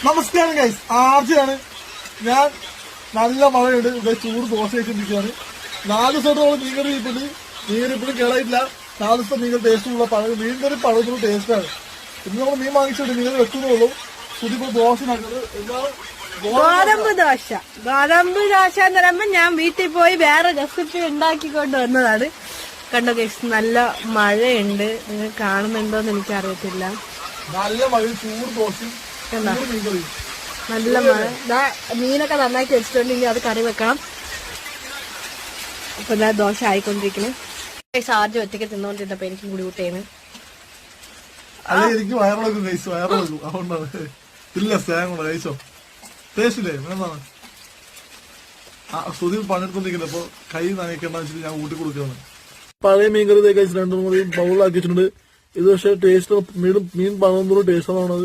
നമസ്കാരം ഗൈസ്, ആർജിയാണ് ഞാൻ. നല്ല മഴയുണ്ട്, ഇവിടെ ചൂട് ദോശ കഴിച്ചിരിക്കുകയാണ്. 4 ദിവസത്തോളം മീൻകറി കേടായിട്ടില്ല. 4 ദിവസം മീൻകറി ടേസ്റ്റുള്ള മീൻകറി പഴകുന്ന ടേസ്റ്റാണ്. ഇന്ന് നമ്മൾ മീൻ വാങ്ങിച്ചിട്ട് മീൻകറി വെക്കുന്നുള്ളൂ. പുതിയ ദോശ ഗോതമ്പ് ദോശ എന്ന് പറയുമ്പോ ഞാൻ വീട്ടിൽ പോയി വേറെ റെസിപ്പി ഉണ്ടാക്കിക്കൊണ്ട് വന്നതാണ്. കണ്ടോ ഗൈസ്, നല്ല മഴയുണ്ട്. നിങ്ങൾ കാണുന്നുണ്ടോന്ന് എനിക്കറിയത്തില്ല. നല്ല മഴ, ചൂട് ദോശ, നല്ല മഴ. മീനൊക്കെ നന്നാക്കി വെച്ചിട്ടുണ്ട്, ഇനി അത് കറി വെക്കണം. അപ്പൊ എന്താ ദോശ ആയിക്കൊണ്ടിരിക്കണേ. ആദ്യം ഒറ്റയ്ക്ക് തിന്നോണ്ടിരുന്നപ്പോ എനിക്ക് കൂടി കൂട്ടേന്ന്. അല്ലെ എനിക്ക് വയറിളക്കും കഴിച്ചു, വയറിളക്കും. അതുകൊണ്ടാണ് ഇല്ല സ്നേഹം കൊണ്ട് കഴിച്ചോ. ടേസ്റ്റില്ലേ എന്താണ് സുധി പണിയെടുക്കൊണ്ടിരിക്കുന്നത്. അപ്പൊ കൈ നനയ്ക്കേണ്ട വെച്ചിട്ട് ഞാൻ ഊട്ടി കൊടുക്കുകയാണ്. പഴയ മീൻകറി കഴിച്ച് 2-3 ബൗളാക്കി വെച്ചിട്ടുണ്ട്. ഇത് പക്ഷേ ടേസ്റ്റ് മീൻ പഴകുന്നതോറും ടേസ്റ്റ് ആണ്.